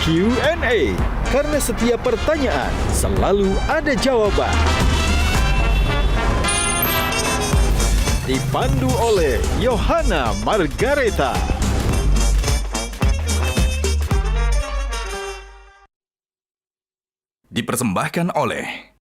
Q&A, karena setiap pertanyaan selalu ada jawaban. Dipandu oleh Yohana Margareta. Dipersembahkan oleh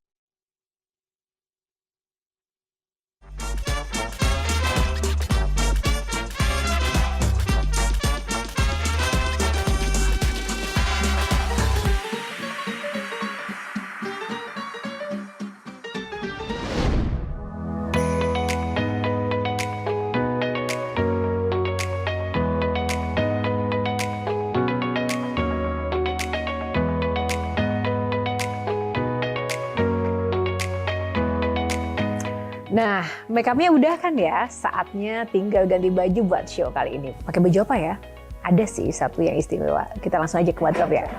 Nah, make up-nya udah kan ya? Saatnya tinggal ganti baju buat show kali ini. Pakai baju apa ya? Ada sih satu yang istimewa. Kita langsung aja ke wardrobe ya.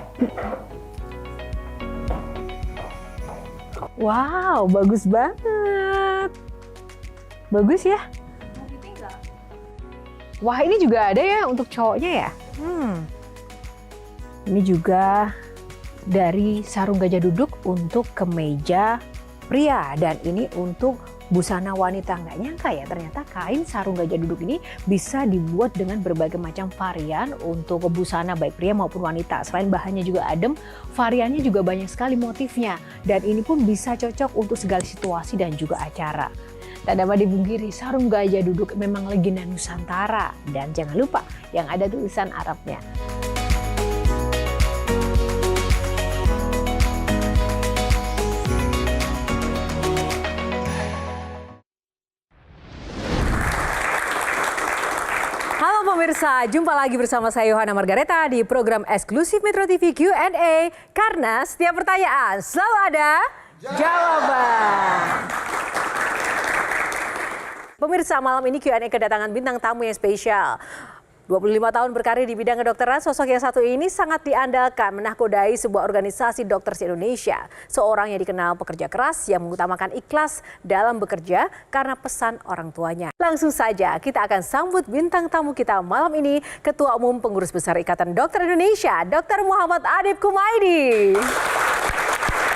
Wow, bagus banget. Bagus ya? Wah, ini juga ada ya untuk cowoknya ya? Ini juga dari sarung gajah duduk untuk kemeja pria. Dan ini untuk busana wanita. Nggak nyangka ya, ternyata kain sarung gajah duduk ini bisa dibuat dengan berbagai macam varian untuk busana baik pria maupun wanita. Selain bahannya juga adem, variannya juga banyak sekali motifnya. Dan ini pun bisa cocok untuk segala situasi dan juga acara. Tak dapat dipungkiri, sarung gajah duduk memang legenda Nusantara. Dan jangan lupa yang ada tulisan Arabnya. Halo pemirsa, jumpa lagi bersama saya Yohana Margareta di program eksklusif Metro TV Q&A. Karena setiap pertanyaan selalu ada jawaban. Pemirsa, malam ini Q&A kedatangan bintang tamu yang spesial. 25 tahun berkarir di bidang kedokteran, sosok yang satu ini sangat diandalkan menakodai sebuah organisasi dokter se-Indonesia. Seorang yang dikenal pekerja keras yang mengutamakan ikhlas dalam bekerja karena pesan orang tuanya. Langsung saja kita akan sambut bintang tamu kita malam ini, Ketua Umum Pengurus Besar Ikatan Dokter Indonesia, Dr. Muhammad Adib Kumaydi.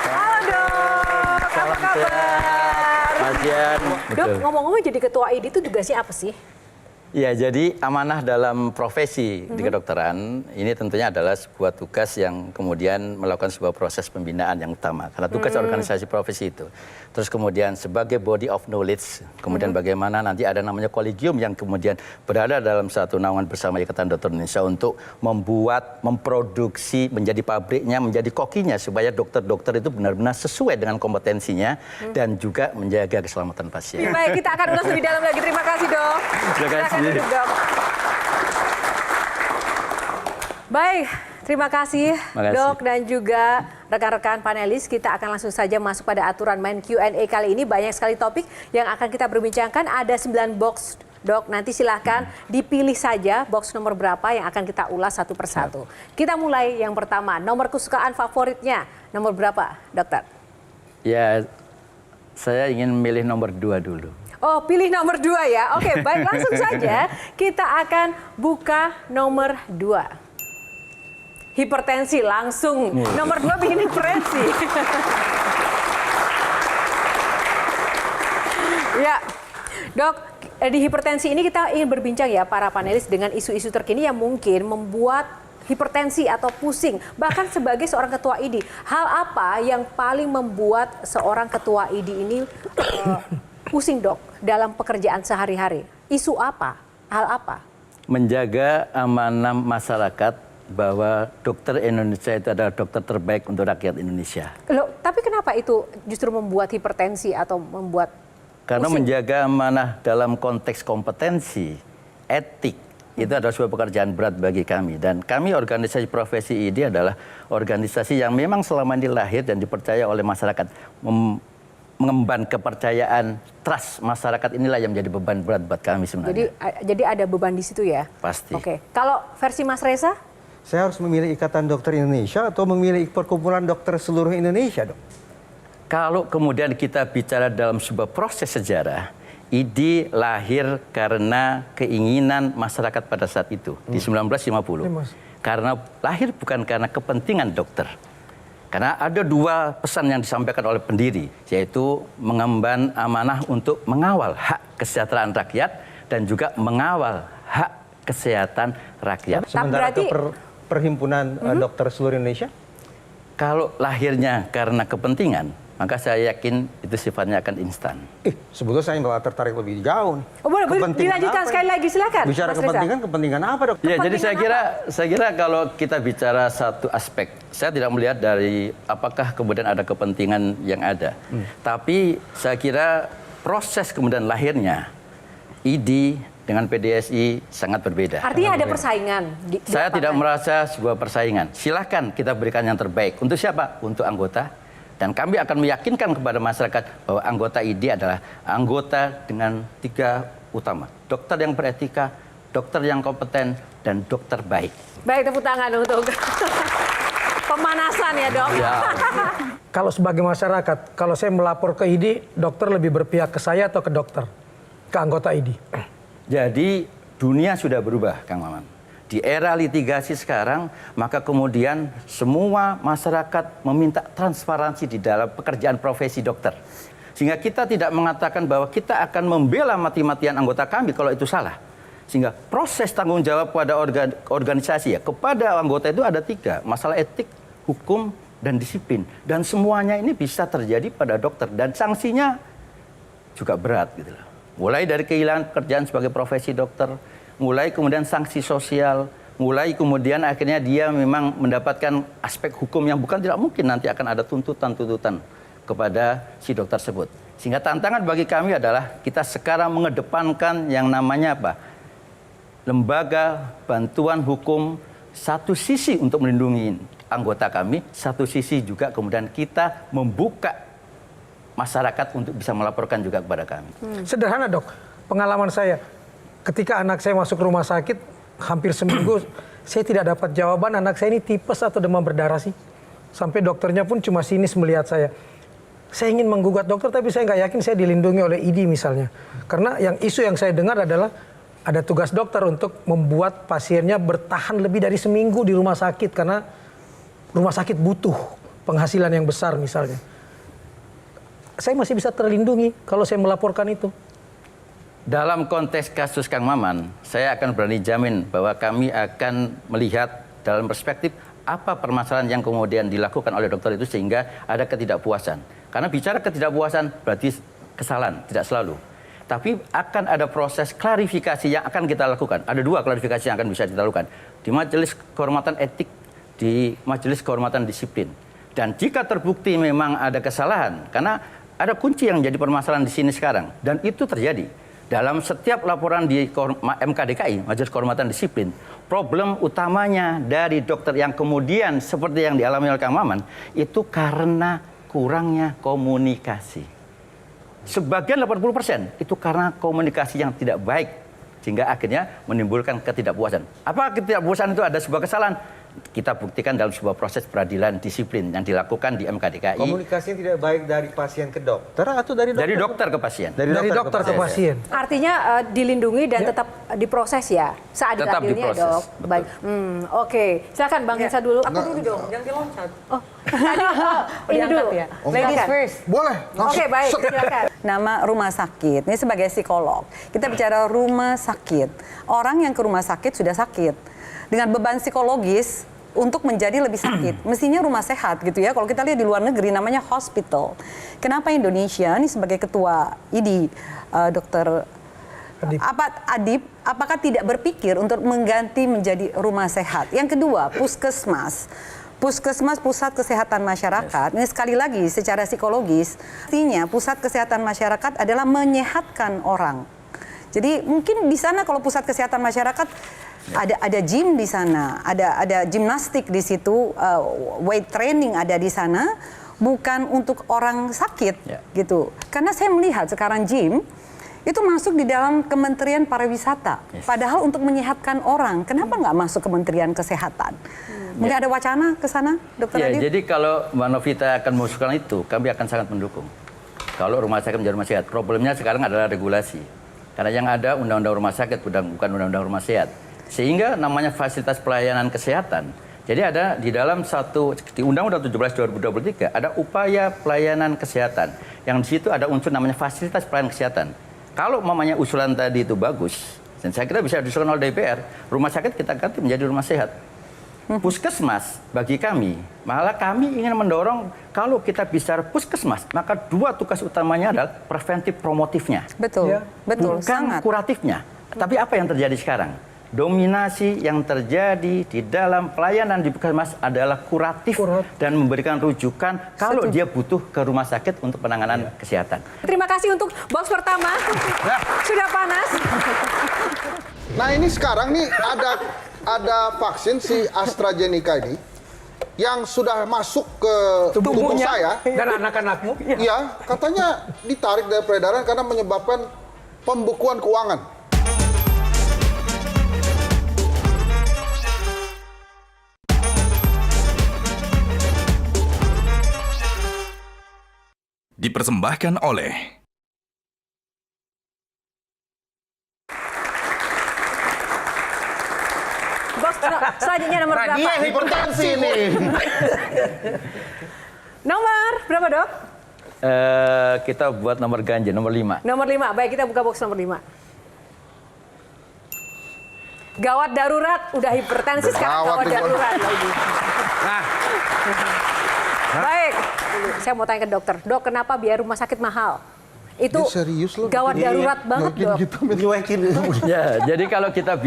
Halo dok, apa kabar? Dok, ngomong-ngomong jadi Ketua ID itu tugasnya apa sih? Ya, jadi amanah dalam profesi di kedokteran ini tentunya adalah sebuah tugas yang kemudian melakukan sebuah proses pembinaan yang utama. Karena tugas organisasi profesi itu. Terus kemudian sebagai body of knowledge, kemudian bagaimana nanti ada namanya kolegium yang kemudian berada dalam satu naungan bersama Ikatan Dokter Indonesia untuk membuat, memproduksi, menjadi pabriknya, menjadi kokinya supaya dokter-dokter itu benar-benar sesuai dengan kompetensinya dan juga menjaga keselamatan pasien. Baik, kita akan ulas lebih dalam lagi. Terima kasih dok. Terima kasih. Baik, terima kasih dok dan juga rekan-rekan panelis. Kita akan langsung saja masuk pada aturan main Q&A kali ini. Banyak sekali topik yang akan kita perbincangkan. Ada 9 box dok, nanti silahkan dipilih saja box nomor berapa yang akan kita ulas satu persatu. Kita mulai yang pertama, nomor kesukaan favoritnya. Nomor berapa dokter? Ya, saya ingin memilih nomor 2 dulu. Oh, pilih nomor 2 ya. Oke, baik, langsung saja kita akan buka nomor 2. Hipertensi langsung. Nomor 2 bikin hipertensi. Ya, dok, di hipertensi ini kita ingin berbincang ya para panelis dengan isu-isu terkini yang mungkin membuat hipertensi atau pusing. Bahkan sebagai seorang ketua ID, hal apa yang paling membuat seorang ketua ID ini pusing dok dalam pekerjaan sehari-hari? Isu apa? Hal apa? Menjaga amanah masyarakat bahwa dokter Indonesia itu adalah dokter terbaik untuk rakyat Indonesia. Loh, tapi kenapa itu justru membuat hipertensi atau membuat Karena pusing? menjaga amanah dalam konteks kompetensi, etik, itu adalah sebuah pekerjaan berat bagi kami. Dan kami organisasi profesi ID adalah organisasi yang memang selama ini lahir dan dipercaya oleh masyarakat. Mengemban kepercayaan, trust masyarakat inilah yang menjadi beban berat buat kami sebenarnya. Jadi ada beban di situ ya? Pasti. Oke. Kalau versi Mas Reza? Saya harus memilih Ikatan Dokter Indonesia atau memilih Perkumpulan Dokter seluruh Indonesia, dok? Kalau kemudian kita bicara dalam sebuah proses sejarah, ID lahir karena keinginan masyarakat pada saat itu di 1950. Karena lahir bukan karena kepentingan dokter. Karena ada dua pesan yang disampaikan oleh pendiri, yaitu mengemban amanah untuk mengawal hak kesejahteraan rakyat dan juga mengawal hak kesehatan rakyat. Sementara berarti- Perhimpunan Dokter seluruh Indonesia? Kalau lahirnya karena kepentingan, maka saya yakin itu sifatnya akan instan. Sebetulnya saya malah tertarik lebih jauh. Oh, boleh Kepentingan dilanjutkan apa sekali ini? lagi, silakan. Bicara Mas Reza. kepentingan apa dok? Ya, jadi Kepentingan saya kira kalau kita bicara satu aspek, saya tidak melihat dari apakah kemudian ada kepentingan yang ada. Tapi saya kira proses kemudian lahirnya ID dengan PDSI sangat berbeda. Artinya ada persaingan. Saya tidak merasa sebuah persaingan. Silahkan kita berikan yang terbaik. Untuk siapa? Untuk anggota. Dan kami akan meyakinkan kepada masyarakat bahwa anggota ID adalah anggota dengan 3 utama. Dokter yang beretika, dokter yang kompeten, dan dokter baik. Baik, tepuk tangan untuk pemanasan ya dok. Ya. Kalau sebagai masyarakat, kalau saya melapor ke ID, dokter lebih berpihak ke saya atau ke dokter? Ke anggota ID? Jadi dunia sudah berubah, Kang Maman. Di era litigasi sekarang, maka kemudian semua masyarakat meminta transparansi di dalam pekerjaan profesi dokter. Sehingga kita tidak mengatakan bahwa kita akan membela mati-matian anggota kami kalau itu salah. Sehingga proses tanggung jawab pada organisasi ya, kepada anggota itu ada 3. Masalah etik, hukum, dan disiplin. Dan semuanya ini bisa terjadi pada dokter. Dan sanksinya juga berat gitu loh. Mulai dari kehilangan pekerjaan sebagai profesi dokter, mulai kemudian sanksi sosial, mulai kemudian akhirnya dia memang mendapatkan aspek hukum yang bukan tidak mungkin nanti akan ada tuntutan-tuntutan kepada si dokter tersebut. Sehingga tantangan bagi kami adalah kita sekarang mengedepankan yang namanya apa? Lembaga bantuan hukum, satu sisi untuk melindungi anggota kami, satu sisi juga kemudian kita membuka masyarakat untuk bisa melaporkan juga kepada kami. Sederhana dok, pengalaman saya ketika anak saya masuk rumah sakit hampir seminggu, saya tidak dapat jawaban anak saya ini tipes atau demam berdarah sih. Sampai dokternya pun cuma sinis melihat saya. Saya ingin menggugat dokter tapi saya nggak yakin saya dilindungi oleh ID misalnya. Karena isu yang saya dengar adalah ada tugas dokter untuk membuat pasiennya bertahan lebih dari seminggu di rumah sakit karena rumah sakit butuh penghasilan yang besar misalnya. Saya masih bisa terlindungi kalau saya melaporkan itu. Dalam konteks kasus Kang Maman, saya akan berani jamin bahwa kami akan melihat dalam perspektif apa permasalahan yang kemudian dilakukan oleh dokter itu sehingga ada ketidakpuasan. Karena bicara ketidakpuasan berarti kesalahan, tidak selalu. Tapi akan ada proses klarifikasi yang akan kita lakukan. Ada 2 klarifikasi yang akan bisa kita lakukan. Di Majelis Kehormatan Etik, di Majelis Kehormatan Disiplin. Dan jika terbukti memang ada kesalahan, karena ada kunci yang jadi permasalahan di sini sekarang. Dan itu terjadi. Dalam setiap laporan di MKDKI, Majelis Kehormatan Disiplin, problem utamanya dari dokter yang kemudian seperti yang dialami oleh Kang Maman, itu karena kurangnya komunikasi. Sebagian 80% itu karena komunikasi yang tidak baik. Sehingga akhirnya menimbulkan ketidakpuasan. Apa ketidakpuasan itu ada sebuah kesalahan? Kita buktikan dalam sebuah proses peradilan disiplin yang dilakukan di MKDKI. Komunikasi yang tidak baik dari pasien ke dokter atau dari dokter? Dari dokter ke pasien. Dari Dokter ke pasien. Artinya dilindungi dan tetap diproses ya, Tetap seadil-adilnya diproses, dok. betul. Baik, oke. Silakan Bang Nisa dulu. Aku dulu dong, jangan diloncat. Oh, ini dulu. ya. Silakan. Ladies first. Boleh, langsung. Oke, baik. Silakan. Nama rumah sakit, ini sebagai psikolog. Kita bicara rumah sakit. Orang yang ke rumah sakit sudah sakit. Dengan beban psikologis untuk menjadi lebih sakit. Mestinya rumah sehat gitu ya. Kalau kita lihat di luar negeri namanya hospital. Kenapa Indonesia, ini sebagai ketua ID, Dokter Adib, apakah tidak berpikir untuk mengganti menjadi rumah sehat? Yang kedua, puskesmas. Puskesmas, pusat kesehatan masyarakat, ini sekali lagi secara psikologis, artinya pusat kesehatan masyarakat adalah menyehatkan orang. Jadi mungkin di sana kalau pusat kesehatan masyarakat ada gym di sana, ada gimnastik di situ, weight training ada di sana, bukan untuk orang sakit gitu. Karena saya melihat sekarang gym itu masuk di dalam Kementerian Pariwisata, padahal untuk menyehatkan orang, kenapa nggak masuk Kementerian Kesehatan? Mungkin ada wacana ke sana, Dokter Adib? Jadi kalau Mbak Novita akan mengusulkan itu, kami akan sangat mendukung. kalau rumah sakit menjadi rumah sehat. Problemnya sekarang adalah regulasi. Karena yang ada undang-undang rumah sakit, bukan undang-undang rumah sehat. Sehingga namanya fasilitas pelayanan kesehatan. Jadi ada di dalam di Undang-Undang 17 2023 ada upaya pelayanan kesehatan. Yang di situ ada unsur namanya fasilitas pelayanan kesehatan. Kalau mamanya usulan tadi itu bagus, dan saya kira bisa diusulkan oleh DPR, rumah sakit kita ganti menjadi rumah sehat. Puskesmas bagi kami, malah kami ingin mendorong kalau kita bicara puskesmas, maka dua tugas utamanya adalah preventif promotifnya. Betul, betul, Bukan sangat. kuratifnya. Tapi apa yang terjadi sekarang? Dominasi yang terjadi di dalam pelayanan di puskesmas adalah kuratif dan memberikan rujukan kalau dia butuh ke rumah sakit untuk penanganan kesehatan. Terima kasih untuk box pertama. Sudah panas. Nah ini sekarang nih ada vaksin si AstraZeneca ini yang sudah masuk ke tubuh saya dan anak-anakmu. Iya, katanya ditarik dari peredaran karena menyebabkan pembekuan keuangan. Dipersembahkan oleh Box selanjutnya nomor berapa? Hipertensi nih. Nomor berapa, Dok? Kita buat nomor ganjil, nomor 5. Nomor 5. Baik, kita buka box nomor 5. Gawat darurat, udah hipertensi sekarang gawat darurat lagi. Baik, saya mau tanya ke dokter. Dok, kenapa biaya rumah sakit mahal? Itu serius loh. gawat darurat banget, Dok. Ya, jadi kalau kita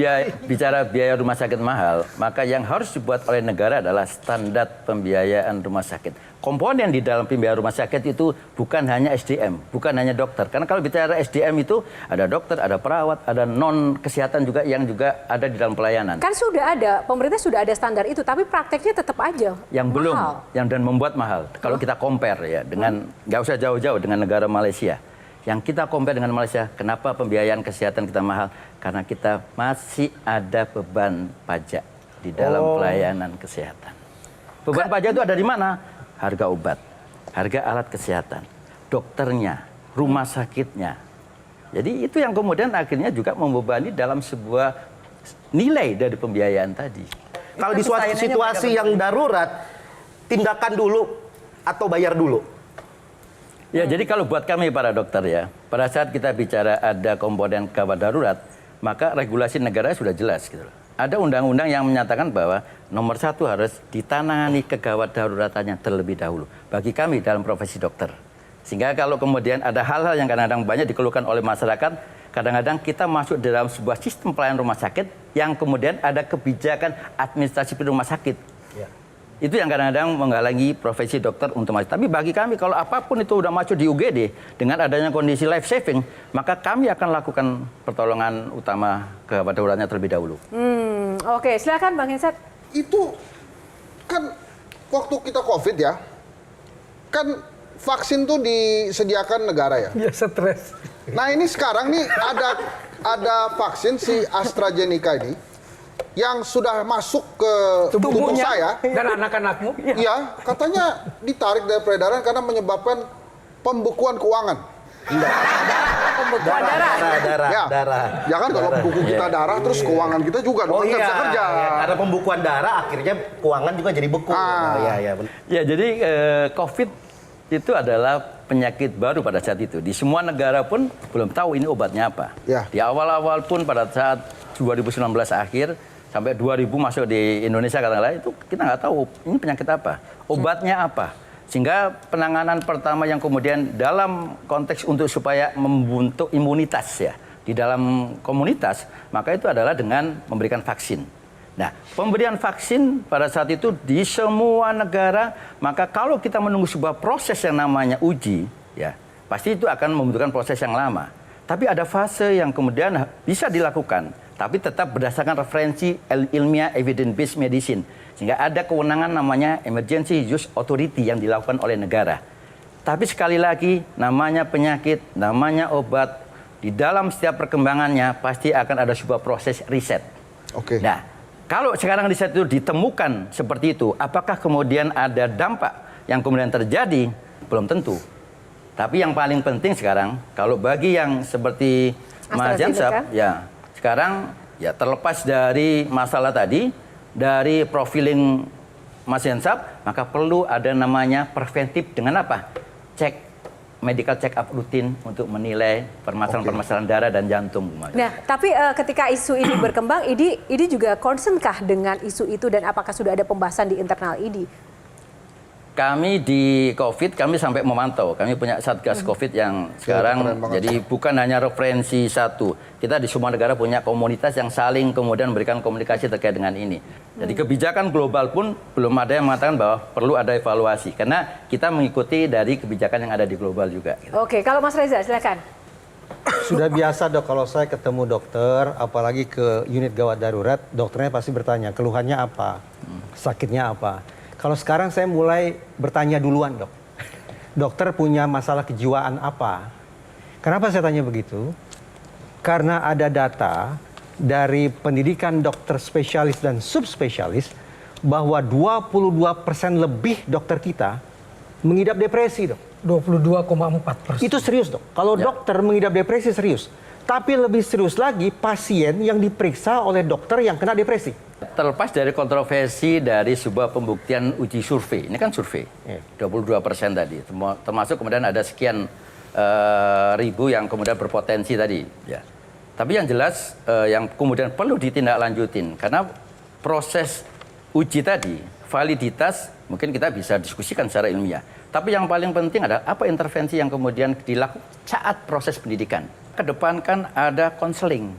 bicara biaya rumah sakit mahal, maka yang harus dibuat oleh negara adalah standar pembiayaan rumah sakit. Komponen di dalam pembiayaan rumah sakit itu bukan hanya SDM, bukan hanya dokter. Karena kalau bicara SDM itu ada dokter, ada perawat, ada non kesehatan juga yang juga ada di dalam pelayanan. Kan sudah ada, pemerintah sudah ada standar itu, tapi prakteknya tetap aja Yang belum, mahal. dan membuat mahal. Kalau kita compare ya dengan, nggak usah jauh-jauh dengan negara Malaysia. Yang kita compare dengan Malaysia, kenapa pembiayaan kesehatan kita mahal? Karena kita masih ada beban pajak di dalam pelayanan kesehatan. Beban pajak itu ada di mana? Harga obat, harga alat kesehatan, dokternya, rumah sakitnya. Jadi itu yang kemudian akhirnya juga membebani dalam sebuah nilai dari pembiayaan tadi. Kalau di suatu situasi yang darurat, tindakan dulu atau bayar dulu? Ya, jadi kalau buat kami para dokter ya, pada saat kita bicara ada komponen gawat darurat, maka regulasi negara sudah jelas gitu loh. Ada undang-undang yang menyatakan bahwa nomor 1 harus ditangani kegawat daruratannya terlebih dahulu. Bagi kami dalam profesi dokter. Sehingga kalau kemudian ada hal-hal yang kadang-kadang banyak dikeluhkan oleh masyarakat, kadang-kadang kita masuk dalam sebuah sistem pelayanan rumah sakit yang kemudian ada kebijakan administrasi rumah sakit. Itu yang kadang-kadang menghalangi profesi dokter untuk masuk. Tapi bagi kami kalau apapun itu udah masuk di UGD dengan adanya kondisi life saving, maka kami akan lakukan pertolongan utama gawat daruratnya terlebih dahulu. Oke, silakan Bang Hensat. Itu kan waktu kita COVID ya, kan vaksin tuh disediakan negara ya. Ya stres. Nah ini sekarang nih ada vaksin si AstraZeneca ini yang sudah masuk ke tubuh saya dan anak-anakmu. Iya, katanya ditarik dari peredaran karena menyebabkan pembekuan keuangan. Pembekuan darah. Darah. Ya kan kalau buku kita darah terus keuangan kita juga dong nggak bisa kerja. Karena pembukuan darah akhirnya keuangan juga jadi beku. Ya, jadi COVID itu adalah penyakit baru pada saat itu. Di semua negara pun belum tahu ini obatnya apa. Ya. Di awal-awal pun pada saat 2019 akhir sampai 2000 masuk di Indonesia katakanlah itu kita nggak tahu ini penyakit apa, obatnya apa. Sehingga penanganan pertama yang kemudian dalam konteks untuk supaya membentuk imunitas ya di dalam komunitas, maka itu adalah dengan memberikan vaksin. Nah, pemberian vaksin pada saat itu di semua negara, maka kalau kita menunggu sebuah proses yang namanya uji, ya pasti itu akan membutuhkan proses yang lama. Tapi ada fase yang kemudian bisa dilakukan, tapi tetap berdasarkan referensi ilmiah evidence-based medicine. Sehingga ada kewenangan namanya emergency use authority yang dilakukan oleh negara. Tapi sekali lagi, namanya penyakit, namanya obat, di dalam setiap perkembangannya pasti akan ada sebuah proses riset. Oke. Nah, kalau sekarang riset itu ditemukan seperti itu, apakah kemudian ada dampak yang kemudian terjadi? Belum tentu. Tapi yang paling penting sekarang, kalau bagi yang seperti Mas Jansab, ya sekarang ya terlepas dari masalah tadi, dari profiling Mas Jansab, maka perlu ada namanya preventif dengan apa? Medical check up rutin untuk menilai permasalahan-permasalahan darah dan jantung. Nah, tapi ketika isu ini berkembang, ID juga concern-kah dengan isu itu dan apakah sudah ada pembahasan di internal ID? Kami di COVID, kami sampai memantau. Kami punya Satgas COVID yang sekarang jadi bukan hanya referensi satu. Kita di semua negara punya komunitas yang saling kemudian memberikan komunikasi terkait dengan ini. Jadi kebijakan global pun belum ada yang mengatakan bahwa perlu ada evaluasi. Karena kita mengikuti dari kebijakan yang ada di global juga. Oke, kalau Mas Reza silakan. Sudah biasa dok kalau saya ketemu dokter, apalagi ke unit gawat darurat, dokternya pasti bertanya keluhannya apa, sakitnya apa. Kalau sekarang saya mulai bertanya duluan dok, dokter punya masalah kejiwaan apa? Kenapa saya tanya begitu? Karena ada data dari pendidikan dokter spesialis dan subspesialis bahwa 22% lebih dokter kita mengidap depresi dok. 22,4%. Itu serius dok. Kalau dokter mengidap depresi serius. Tapi lebih serius lagi pasien yang diperiksa oleh dokter yang kena depresi. Terlepas dari kontroversi dari sebuah pembuktian uji survei, ini kan survei, 22% tadi, termasuk kemudian ada sekian ribu yang kemudian berpotensi tadi. Ya. Tapi yang jelas yang kemudian perlu ditindaklanjutin, karena proses uji tadi, validitas mungkin kita bisa diskusikan secara ilmiah. Tapi yang paling penting adalah apa intervensi yang kemudian dilakukan saat proses pendidikan. Kedepankan ada konseling.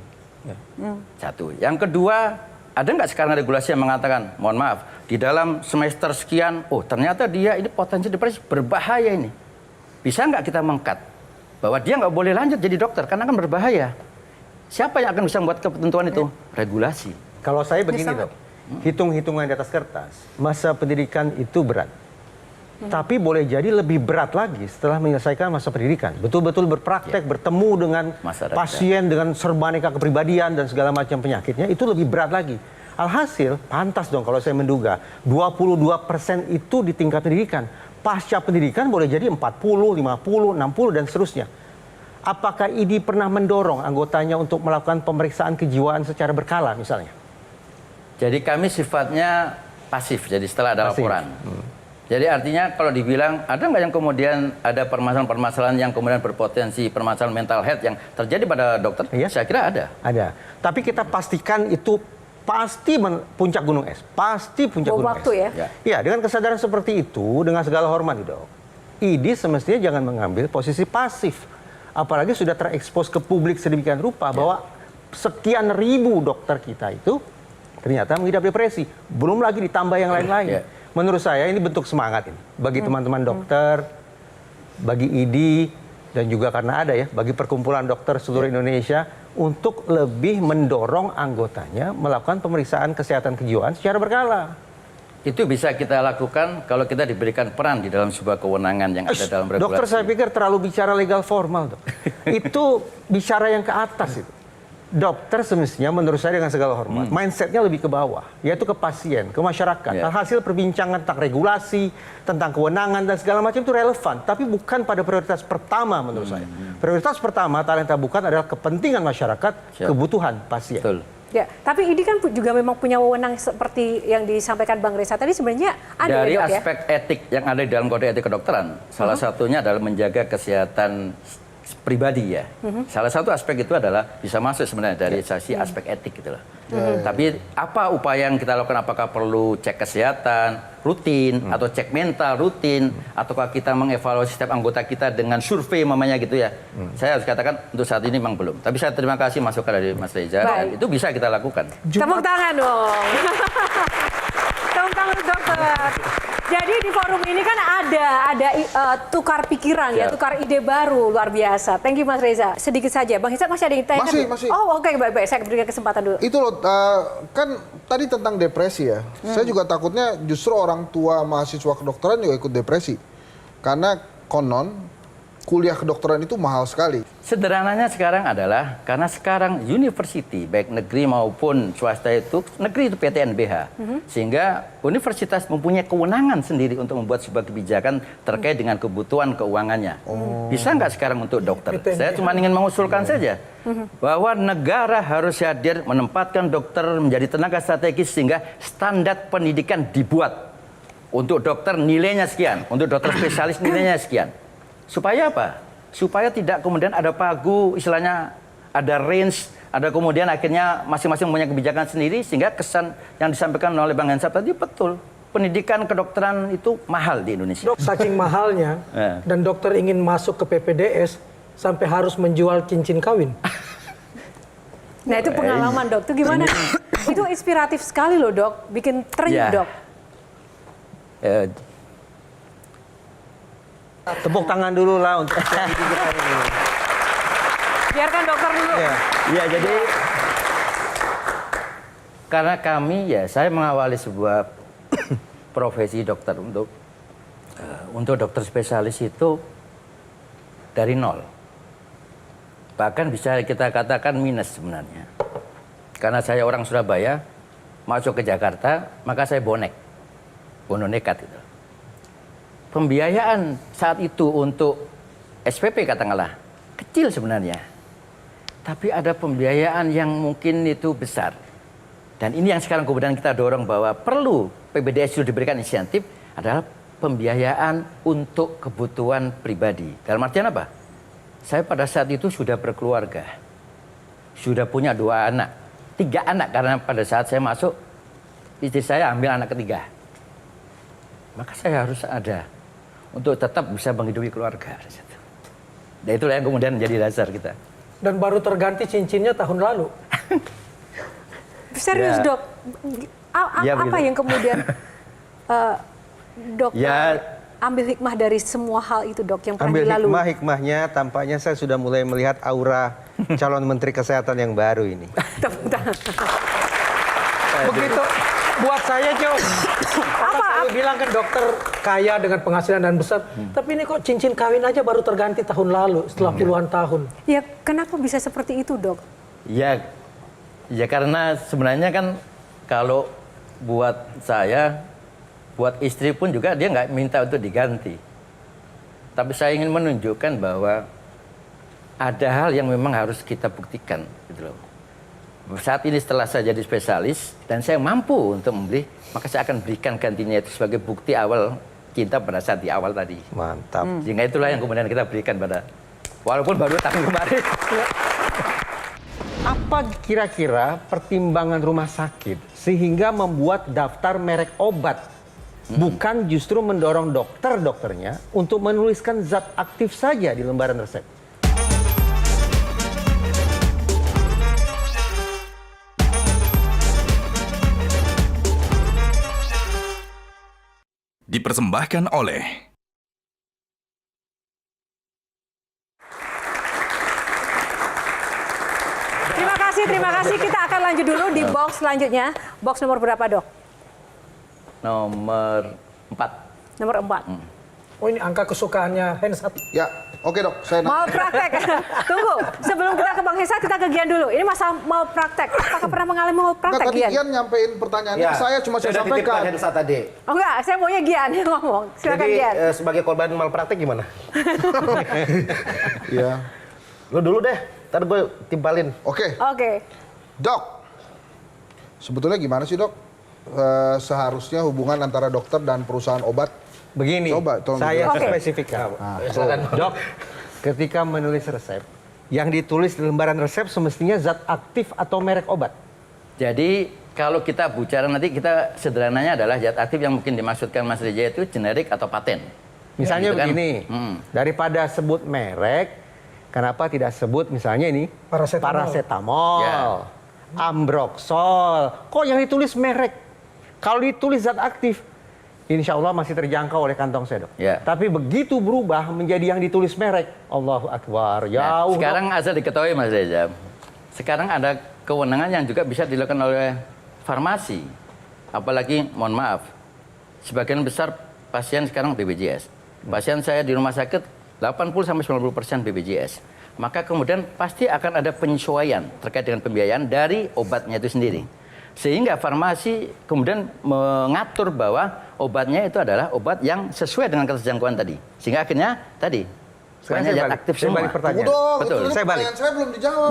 Satu. Yang kedua, ada nggak sekarang regulasi yang mengatakan, mohon maaf, di dalam semester sekian, oh ternyata dia ini potensi depresi berbahaya ini. Bisa nggak kita mengkat bahwa dia nggak boleh lanjut jadi dokter karena kan berbahaya. Siapa yang akan bisa membuat ketentuan itu? Regulasi. Kalau saya begini dok, hitung-hitungan di atas kertas, masa pendidikan itu berat. Tapi boleh jadi lebih berat lagi setelah menyelesaikan masa pendidikan. Betul-betul berpraktek, bertemu dengan pasien, dengan serbaneka kepribadian dan segala macam penyakitnya, itu lebih berat lagi. Alhasil, pantas dong kalau saya menduga, 22% itu di tingkat pendidikan. Pasca pendidikan boleh jadi 40, 50, 60, dan seterusnya. Apakah ID pernah mendorong anggotanya untuk melakukan pemeriksaan kejiwaan secara berkala misalnya? Jadi kami sifatnya pasif, jadi setelah ada laporan. Jadi artinya kalau dibilang ada nggak yang kemudian ada permasalahan-permasalahan yang kemudian berpotensi permasalahan mental health yang terjadi pada dokter? Iya. Saya kira ada. Ada. Tapi kita pastikan itu pasti puncak gunung es. Pasti puncak gunung waktu es. ya? Ya, dengan kesadaran seperti itu, dengan segala hormat dok, ID semestinya jangan mengambil posisi pasif. Apalagi sudah terekspos ke publik sedemikian rupa bahwa sekian ribu dokter kita itu ternyata mengidap depresi. Belum lagi ditambah yang lain-lain. Menurut saya ini bentuk semangat ini bagi teman-teman dokter, bagi ID, dan juga karena ada ya bagi perkumpulan dokter seluruh Indonesia untuk lebih mendorong anggotanya melakukan pemeriksaan kesehatan kejiwaan secara berkala. Itu bisa kita lakukan kalau kita diberikan peran di dalam sebuah kewenangan yang ada dalam regulasi. Dokter saya pikir terlalu bicara legal formal dok. Itu bicara yang ke atas itu. Dokter semestinya menurut saya dengan segala hormat, mindsetnya lebih ke bawah, yaitu ke pasien, ke masyarakat. Hasil perbincangan tentang regulasi, tentang kewenangan dan segala macam itu relevan, tapi bukan pada prioritas pertama menurut saya. Prioritas pertama talenta bukan adalah kepentingan masyarakat, kebutuhan pasien. Betul. Ya, tapi ini kan juga memang punya wewenang seperti yang disampaikan Bang Reza tadi sebenarnya ada dari ya, dok, aspek etik yang ada di dalam kode etik kedokteran. Salah satunya adalah menjaga kesehatan pribadi ya. Salah satu aspek itu adalah bisa masuk sebenarnya dari sisi aspek etik gitu loh. Tapi apa upaya yang kita lakukan? Apakah perlu cek kesehatan rutin atau cek mental rutin, ataukah kita mengevaluasi setiap anggota kita dengan survei mamanya gitu ya? Saya harus katakan untuk saat ini memang belum. Tapi saya terima kasih masukan dari Mas Reza dan itu bisa kita lakukan. Tepuk tangan dong. Tepuk tangan dokter. Jadi di forum ini kan ada tukar pikiran ya, tukar ide baru luar biasa. Thank you Mas Reza. Sedikit saja, Bang Hisap masih ada yang tanya? Masih. Oh oke, baik-baik. Saya berikan kesempatan dulu. Itu loh, kan tadi tentang depresi ya. Saya juga takutnya justru orang tua mahasiswa kedokteran juga ikut depresi. Karena konon kuliah kedokteran itu mahal sekali. Sederhananya sekarang adalah karena sekarang university baik negeri maupun swasta itu negeri itu PTNBH sehingga universitas mempunyai kewenangan sendiri untuk membuat sebuah kebijakan terkait dengan kebutuhan keuangannya. Bisa nggak sekarang untuk dokter? Saya cuma ingin mengusulkan saja bahwa negara harus hadir menempatkan dokter menjadi tenaga strategis sehingga standar pendidikan dibuat untuk dokter nilainya sekian, untuk dokter spesialis nilainya sekian. Supaya apa? Supaya tidak kemudian ada pagu, istilahnya ada range, ada kemudian akhirnya masing-masing punya kebijakan sendiri sehingga kesan yang disampaikan oleh Bang Hensat tadi betul. Pendidikan kedokteran itu mahal di Indonesia. Saking mahalnya dan dokter ingin masuk ke PPDS sampai harus menjual cincin kawin. Nah itu pengalaman dok, itu gimana? Itu inspiratif sekali loh dok, bikin tren dok. Tepuk tangan dulu lah untuk kita ini. Biarkan dokter dulu. Ya, jadi karena kami saya mengawali sebuah profesi dokter untuk dokter spesialis itu dari nol. Bahkan bisa kita katakan minus sebenarnya. Karena saya orang Surabaya, masuk ke Jakarta, maka saya bonek nekat itu. Pembiayaan saat itu untuk SPP katakanlah kecil sebenarnya. Tapi ada pembiayaan yang mungkin itu besar. Dan ini yang sekarang kemudian kita dorong bahwa perlu PPDS itu diberikan insentif adalah pembiayaan untuk kebutuhan pribadi. Dalam artian apa? Saya pada saat itu sudah berkeluarga. Sudah punya 2 anak. 3 anak karena pada saat saya masuk istri saya ambil anak ketiga. Maka saya harus ada untuk tetap bisa menghidupi keluarga. Dan itulah yang kemudian menjadi dasar kita. Dan baru terganti cincinnya tahun lalu. Serius dok, apa yang kemudian dok ambil hikmah dari semua hal itu dok yang pernah dilalui? Ambil hikmahnya tampaknya saya sudah mulai melihat aura calon Menteri Kesehatan yang baru ini. Begitu buat saya Jom. Saya bilang kan dokter kaya dengan penghasilan dan besar, tapi ini kok cincin kawin aja baru terganti tahun lalu setelah puluhan tahun. Ya kenapa bisa seperti itu dok? Ya karena sebenarnya kan kalau buat saya, buat istri pun juga dia nggak minta untuk diganti. Tapi saya ingin menunjukkan bahwa ada hal yang memang harus kita buktikan, gitu loh. Saat ini setelah saya jadi spesialis dan saya mampu untuk membeli, maka saya akan berikan gantinya itu sebagai bukti awal cinta pada saat di awal tadi. Mantap. Sehingga itulah yang kemudian kita berikan pada, walaupun baru tahun kemarin. Apa kira-kira pertimbangan rumah sakit sehingga membuat daftar merek obat? Bukan justru mendorong dokternya untuk menuliskan zat aktif saja di lembaran resep. Dipersembahkan oleh Terima kasih. Kita akan lanjut dulu di box selanjutnya. Box nomor berapa dok? Nomor 4. Nomor 4. Oh ini angka kesukaannya Hensat. Ya, oke dok, saya Mau praktek? Tunggu, sebelum kita ke Bang Hensat, kita ke Gian dulu. Ini masa mau praktek. Apakah pernah mengalami mau praktek, tadi Gian? Gian nyampein pertanyaannya ke saya, cuma saya sampaikan. Hensat tadi. Oh enggak, saya maunya Gian yang ngomong. Silakan Jadi Gian. sebagai korban malpraktek gimana? Iya. Lu dulu deh, ntar gue timpalin. Oke. Dok, sebetulnya gimana sih dok? Seharusnya hubungan antara dokter dan perusahaan obat? Begini, Coba, tolong saya dijelaskan. spesifikkan. Dok, ketika menulis resep, yang ditulis di lembaran resep semestinya zat aktif atau merek obat. Jadi kalau kita bicara nanti kita sederhananya adalah zat aktif yang mungkin dimaksudkan Mas Reja itu generik atau paten. Misalnya Gitu kan? begini, daripada sebut merek, kenapa tidak sebut misalnya ini paracetamol, Ambroxol. Kok yang ditulis merek? Kalau ditulis zat aktif, insya Allah masih terjangkau oleh kantong saya dok. Ya. Tapi begitu berubah menjadi yang ditulis merek, Allahu Akbar, jauh. Sekarang asal diketahui Mas Reza, sekarang ada kewenangan yang juga bisa dilakukan oleh farmasi. Apalagi, mohon maaf, sebagian besar pasien sekarang BPJS. Pasien saya di rumah sakit 80-90% BPJS, maka kemudian pasti akan ada penyesuaian terkait dengan pembiayaan dari obatnya itu sendiri. Sehingga farmasi kemudian mengatur bahwa obatnya itu adalah obat yang sesuai dengan keterjangkauan tadi. Sehingga akhirnya tadi supaya zat aktif semua. Tunggu dong, Betul. itu Saya balik. pertanyaan saya belum dijawab.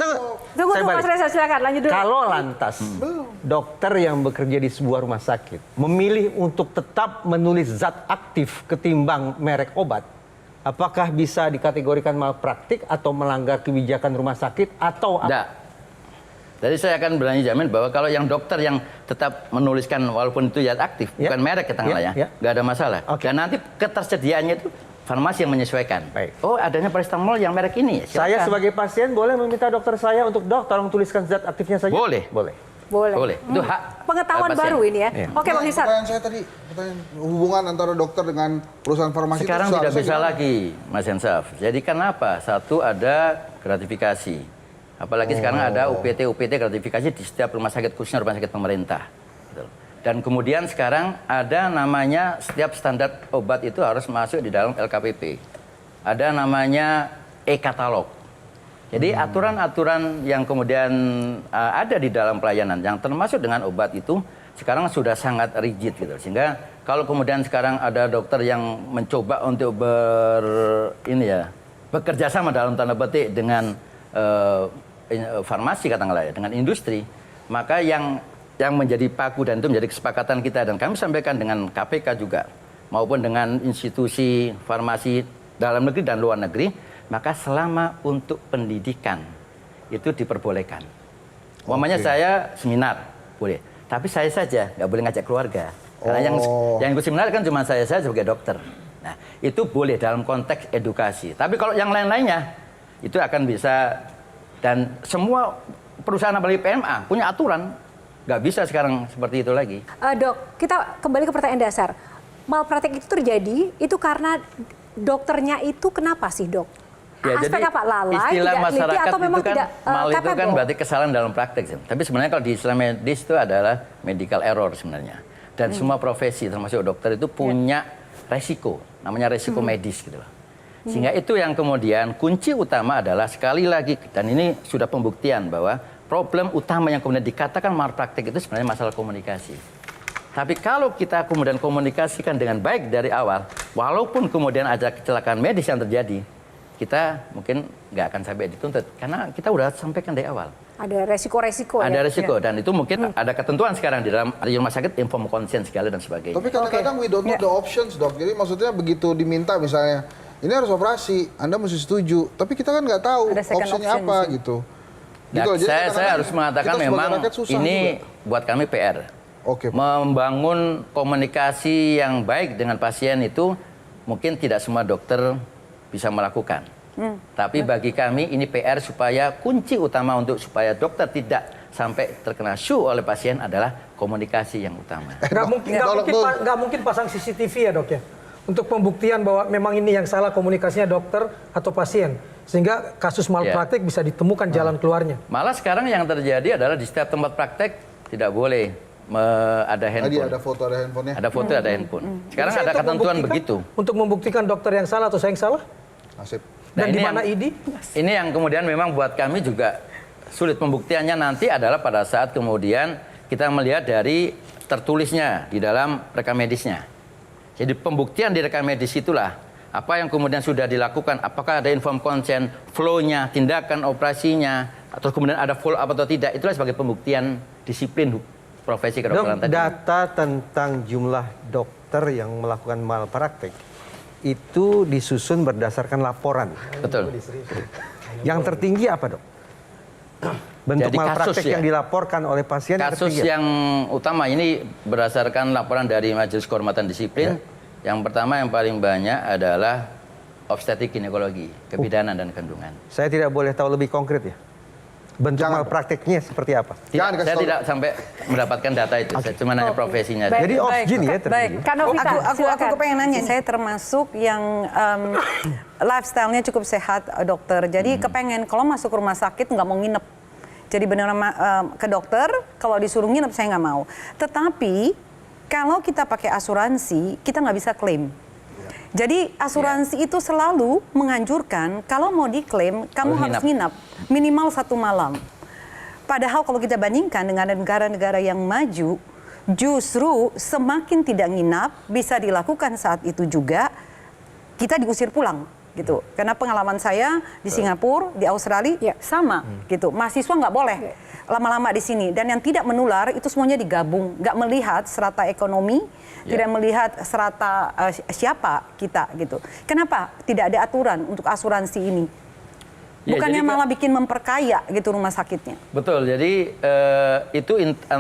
Tunggu, Mas Reza, silakan lanjut dulu. Kalau lantas dokter yang bekerja di sebuah rumah sakit memilih untuk tetap menulis zat aktif ketimbang merek obat, apakah bisa dikategorikan malpraktik atau melanggar kebijakan rumah sakit atau apa? Enggak. Jadi saya akan berani jamin bahwa kalau yang dokter yang tetap menuliskan walaupun itu zat aktif, bukan merek katakanlah ya, nggak ada masalah. Dan nanti ketersediaannya itu farmasi yang menyesuaikan. Baik. Oh, adanya paracetamol yang merek ini. Silakan. Saya sebagai pasien boleh meminta dokter saya untuk tolong tuliskan zat aktifnya saja? Boleh. Boleh. Itu hak Pengetahuan pasien. baru ini ya. Oke, Bang Hisar. Pertanyaan saya tadi, hubungan antara dokter dengan perusahaan farmasi Sekarang itu tidak seharusnya bisa gimana? lagi, Mas Hensaf. Jadi kenapa? Satu, ada gratifikasi. Apalagi sekarang ada UPT gratifikasi di setiap rumah sakit, khususnya rumah sakit pemerintah. Gitu. Dan kemudian sekarang ada namanya setiap standar obat itu harus masuk di dalam LKPP. Ada namanya e-katalog. Jadi aturan-aturan yang kemudian ada di dalam pelayanan yang termasuk dengan obat itu sekarang sudah sangat rigid gitu. Sehingga kalau kemudian sekarang ada dokter yang mencoba untuk bekerja sama dalam tanda petik dengan farmasi katakanlah ya, dengan industri, maka yang menjadi paku dan itu menjadi kesepakatan kita dan kami sampaikan dengan KPK juga maupun dengan institusi farmasi dalam negeri dan luar negeri, maka selama untuk pendidikan itu diperbolehkan. Umpamanya saya seminar boleh, tapi saya saja nggak boleh ngajak keluarga. Karena yang ikut seminar kan cuma saya sebagai dokter. Nah, itu boleh dalam konteks edukasi. Tapi kalau yang lain-lainnya itu akan bisa. Dan semua perusahaan apalagi PMA punya aturan, nggak bisa sekarang seperti itu lagi. Dok, kita kembali ke pertanyaan dasar. Malpraktik itu terjadi, itu karena dokternya itu kenapa sih, Dok? Ya, Aspek jadi apa? Lalai, istilah tidak teliti, masyarakat atau memang itu kan tidak mal itu kan capable? berarti kesalahan dalam praktek. Tapi sebenarnya kalau di istilah medis itu adalah medical error sebenarnya. Dan semua profesi termasuk dokter itu punya resiko, namanya resiko medis gitu loh. Sehingga itu yang kemudian kunci utama adalah sekali lagi, dan ini sudah pembuktian bahwa problem utama yang kemudian dikatakan malpraktik itu sebenarnya masalah komunikasi. Tapi kalau kita kemudian komunikasikan dengan baik dari awal, walaupun kemudian ada kecelakaan medis yang terjadi, kita mungkin nggak akan sampai dituntut. Karena kita udah sampaikan dari awal. Ada resiko-resiko ya? Ada resiko, dan itu mungkin ada ketentuan sekarang di dalam rumah sakit, inform consent segala dan sebagainya. Tapi kadang-kadang we don't know the options, Dok. Jadi maksudnya begitu diminta misalnya, ini harus operasi, Anda mesti setuju. Tapi kita kan nggak tahu opsinya apa gitu. Nah, Jadi saya harus mengatakan kita sebagai memang rakyat susah ini juga. buat kami PR. Oke. Membangun komunikasi yang baik dengan pasien itu mungkin tidak semua dokter bisa melakukan. Tapi bagi kami ini PR supaya kunci utama untuk supaya dokter tidak sampai terkena shoe oleh pasien adalah komunikasi yang utama. Nggak mungkin pasang CCTV ya, Dok ya, untuk pembuktian bahwa memang ini yang salah komunikasinya dokter atau pasien, sehingga kasus malpraktik bisa ditemukan jalan keluarnya. Malah sekarang yang terjadi adalah di setiap tempat praktek tidak boleh ada handphone. Tadi ada foto, ada handphonenya. Ada foto, ada handphone. Sekarang Bisa ada untuk ketentuan membuktikan- begitu. Untuk membuktikan dokter yang salah atau saya yang salah? Nasib. Dan di ini mana ID? Ini yang kemudian memang buat kami juga sulit. Pembuktiannya nanti adalah pada saat kemudian kita melihat dari tertulisnya di dalam rekam medisnya. Jadi pembuktian di rekam medis itulah apa yang kemudian sudah dilakukan, apakah ada inform consent, flow-nya, tindakan operasinya, atau kemudian ada follow up atau tidak, itulah sebagai pembuktian disiplin profesi kedokteran tadi. Data tentang jumlah dokter yang melakukan malpraktik itu disusun berdasarkan laporan. Betul. Yang tertinggi apa, Dok? Bentuk Jadi malpraktik kasus ya? yang dilaporkan oleh pasien Kasus tertinggi apa? yang utama ini berdasarkan laporan dari Majelis Kehormatan Disiplin. Yang pertama yang paling banyak adalah obstetrik ginekologi, kebidanan dan kandungan. Saya tidak boleh tahu lebih konkret ya? Bentuk Jangan. malpraktiknya seperti apa? Jangan kasih Saya tahu. tidak sampai mendapatkan data itu, saya cuma nanya profesinya. Baik. Jadi off-gene ya Baik. tertinggi? Kanovita, Aku silakan. kepengen nanya, saya termasuk yang lifestyle-nya cukup sehat, dokter. Jadi kepengen kalau masuk rumah sakit nggak mau nginep. Jadi benar ke dokter, kalau disuruh nginep saya nggak mau. Tetapi kalau kita pakai asuransi, kita nggak bisa klaim. Jadi asuransi itu selalu menganjurkan kalau mau diklaim kamu harus nginap minimal 1 malam. Padahal kalau kita bandingkan dengan negara-negara yang maju, justru semakin tidak nginap bisa dilakukan saat itu juga kita diusir pulang gitu. Karena pengalaman saya di Singapura, di Australia sama gitu. Mahasiswa nggak boleh lama-lama di sini, dan yang tidak menular itu semuanya digabung, nggak melihat strata ekonomi, tidak melihat strata siapa kita gitu. Kenapa tidak ada aturan untuk asuransi ini? Bukannya malah bikin memperkaya gitu rumah sakitnya. Betul, jadi itu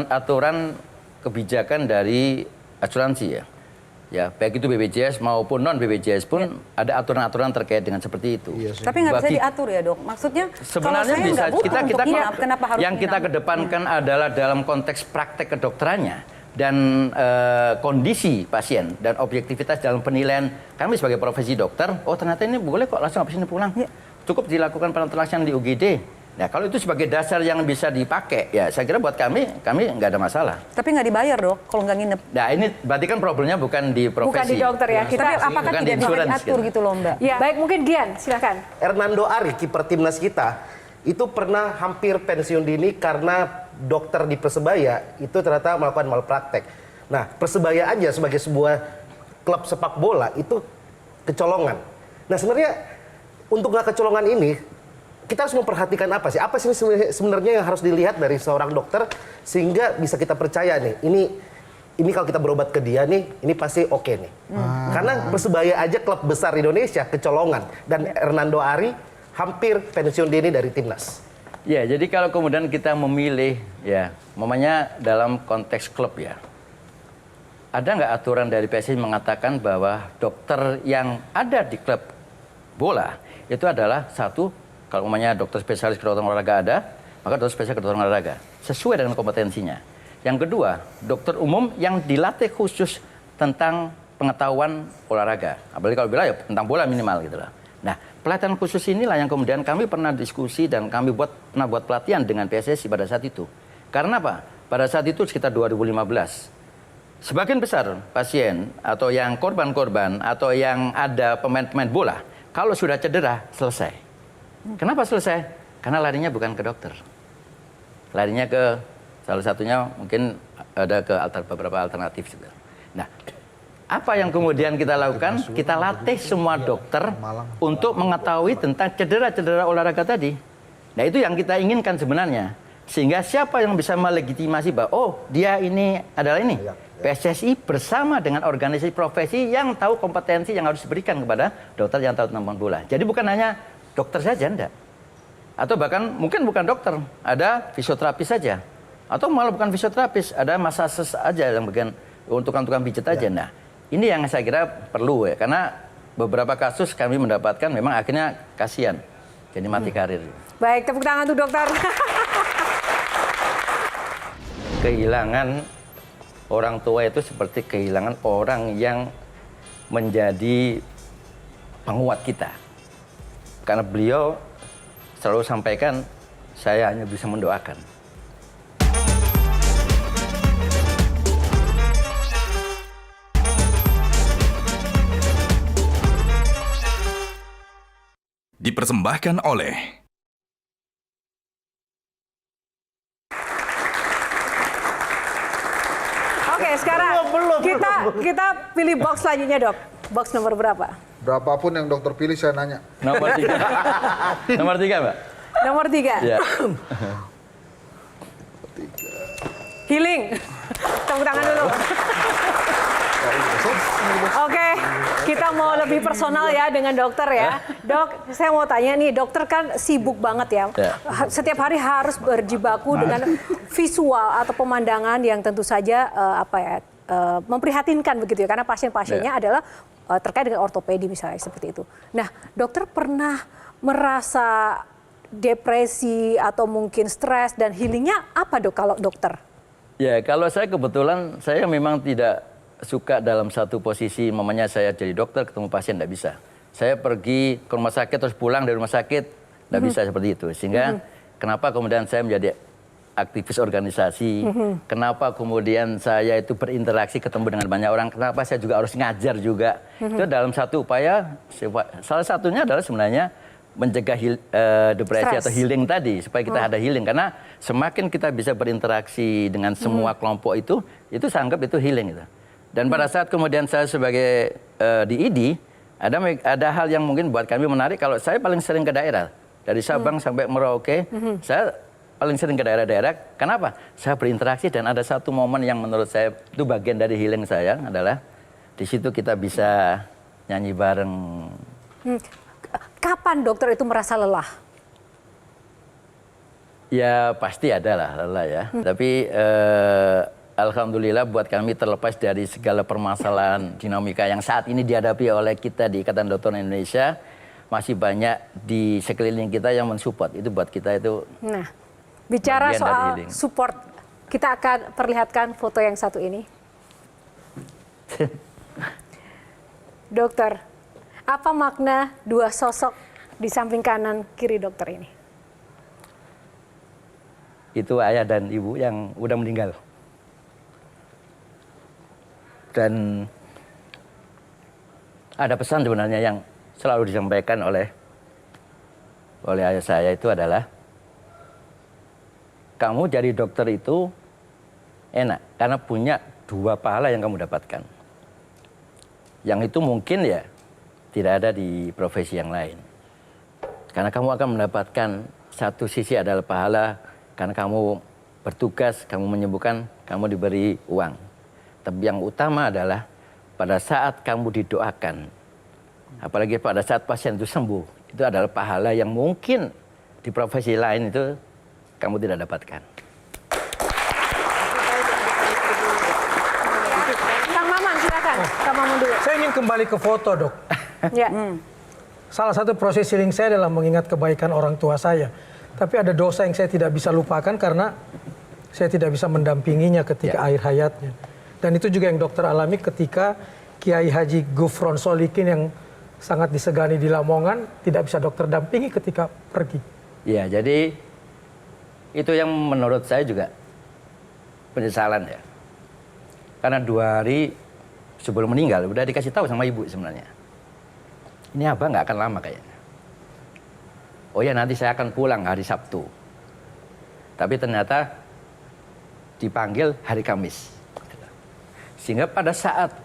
aturan kebijakan dari asuransi ya. Ya, baik itu BPJS maupun non BPJS pun ada aturan-aturan terkait dengan seperti itu. Tapi nggak bisa diatur ya dok. Maksudnya sebenarnya kalau saya bisa kita nginap, kenapa harus yang kita kedepankan adalah dalam konteks praktek kedokterannya dan kondisi pasien dan objektivitas dalam penilaian kami sebagai profesi dokter. Oh ternyata ini boleh kok langsung habis ini pulang. Cukup dilakukan penelitian di UGD. Nah kalau itu sebagai dasar yang bisa dipakai, ya saya kira buat kami nggak ada masalah. Tapi nggak dibayar dok kalau nggak nginep. Nah ini berarti kan problemnya bukan di profesi. Bukan di dokter ya. Tapi apakah tidak bisa diatur gitu loh mbak? Ya, baik mungkin Dian, silakan. Hernando Ari, kiper timnas kita, itu pernah hampir pensiun dini karena dokter di Persebaya itu ternyata melakukan malpraktek. Nah Persebaya aja sebagai sebuah klub sepak bola itu kecolongan. Nah sebenarnya untuk nggak kecolongan ini, kita harus memperhatikan apa sih? Apa sih sebenarnya yang harus dilihat dari seorang dokter sehingga bisa kita percaya nih, ini kalau kita berobat ke dia nih, ini pasti oke nih. Karena Persebaya aja klub besar Indonesia kecolongan, dan Hernando Ari hampir pensiun dini dari timnas. Ya, jadi kalau kemudian kita memilih ya, mamanya dalam konteks klub ya. Ada nggak aturan dari PSSI mengatakan bahwa dokter yang ada di klub bola itu adalah satu, kalau umumnya dokter spesialis kedokteran olahraga ada, maka dokter spesialis kedokteran olahraga sesuai dengan kompetensinya. Yang kedua, dokter umum yang dilatih khusus tentang pengetahuan olahraga, apalagi kalau bila ya tentang bola minimal gitu lah. Nah, pelatihan khusus inilah yang kemudian kami pernah diskusi dan kami pernah buat pelatihan dengan PSSI pada saat itu. Karena apa? Pada saat itu sekitar 2015, sebagian besar pasien atau yang korban-korban atau yang ada pemain-pemain bola, kalau sudah cedera selesai. Kenapa selesai? Karena larinya bukan ke dokter. Larinya ke salah satunya mungkin ada ke beberapa alternatif juga. Nah, apa yang kemudian kita lakukan? Kita latih semua dokter untuk mengetahui tentang cedera-cedera olahraga tadi. Nah, itu yang kita inginkan sebenarnya. Sehingga siapa yang bisa melegitimasi bahwa oh, dia ini adalah ini. PSSI bersama dengan organisasi profesi yang tahu kompetensi yang harus diberikan kepada dokter yang tahu tentang bola. Jadi bukan hanya dokter saja, enggak. Atau bahkan mungkin bukan dokter, ada fisioterapis saja. Atau malah bukan fisioterapis, ada masases aja yang bagian untuk tukang pijat aja. Nah, ini yang saya kira perlu ya, karena beberapa kasus kami mendapatkan memang akhirnya kasihan, jadi mati karir. Baik, tepuk tangan tuh dokter. Kehilangan orang tua itu seperti kehilangan orang yang menjadi penguat kita. Karena beliau selalu sampaikan, saya hanya bisa mendoakan. Dipersembahkan oleh Oke, sekarang kita pilih box selanjutnya, Dok. Box nomor berapa? Berapapun yang dokter pilih saya nanya. Nomor 3. Nomor 3, Mbak. Nomor 3. Ya. Healing. Tepuk tangan dulu. Oke, kita mau lebih personal ya dengan dokter ya. Dok, saya mau tanya nih, dokter kan sibuk banget ya. Setiap hari harus berjibaku dengan visual atau pemandangan yang tentu saja memprihatinkan begitu ya. Karena pasien-pasiennya adalah terkait dengan ortopedi misalnya seperti itu. Nah, dokter pernah merasa depresi atau mungkin stres dan healingnya apa dok kalau dokter? Ya, kalau saya kebetulan saya memang tidak suka dalam satu posisi, mamanya saya jadi dokter ketemu pasien tidak bisa. Saya pergi ke rumah sakit terus pulang dari rumah sakit tidak bisa seperti itu. Sehingga kenapa kemudian saya menjadi aktivis organisasi, kenapa kemudian saya itu berinteraksi ketemu dengan banyak orang, kenapa saya juga harus ngajar juga. Itu dalam satu upaya, salah satunya adalah sebenarnya mencegah depresi atau healing tadi, supaya kita ada healing. Karena semakin kita bisa berinteraksi dengan semua kelompok itu saya anggap itu healing. Gitu. Dan pada saat kemudian saya sebagai di ID, ada hal yang mungkin buat kami menarik, kalau saya paling sering ke daerah. Dari Sabang sampai Merauke, saya paling sering ke daerah-daerah. Kenapa? Saya berinteraksi dan ada satu momen yang menurut saya itu bagian dari healing saya adalah di situ kita bisa nyanyi bareng. Kapan dokter itu merasa lelah? Ya pasti ada lah lelah ya. Tapi alhamdulillah buat kami terlepas dari segala permasalahan dinamika yang saat ini dihadapi oleh kita di Ikatan Dokter Indonesia, masih banyak di sekeliling kita yang mensupport. Itu buat kita itu. Nah, bicara soal support, kita akan perlihatkan foto yang satu ini. Dokter, apa makna dua sosok di samping kanan kiri dokter ini? Itu ayah dan ibu yang udah meninggal. Dan ada pesan sebenarnya yang selalu disampaikan oleh ayah saya itu adalah, kamu jadi dokter itu enak karena punya dua pahala yang kamu dapatkan. Yang itu mungkin ya tidak ada di profesi yang lain. Karena kamu akan mendapatkan satu sisi adalah pahala karena kamu bertugas, kamu menyembuhkan, kamu diberi uang. Tapi yang utama adalah pada saat kamu didoakan, apalagi pada saat pasien itu sembuh, itu adalah pahala yang mungkin di profesi lain itu kamu tidak dapatkan. Kang Maman, silakan. Kang Maman dulu. Saya ingin kembali ke foto, Dok. Ya. Salah satu proses healing saya adalah mengingat kebaikan orang tua saya. Tapi ada dosa yang saya tidak bisa lupakan karena saya tidak bisa mendampinginya ketika akhir hayatnya. Dan itu juga yang dokter alami ketika Kiai Haji Gufron Solikin yang sangat disegani di Lamongan tidak bisa dokter dampingi ketika pergi. Ya, jadi itu yang menurut saya juga penyesalan ya. Karena 2 hari sebelum meninggal udah dikasih tahu sama ibu sebenarnya. Ini abah nggak akan lama kayaknya. Oh ya nanti saya akan pulang hari Sabtu. Tapi ternyata dipanggil hari Kamis. Sehingga pada saat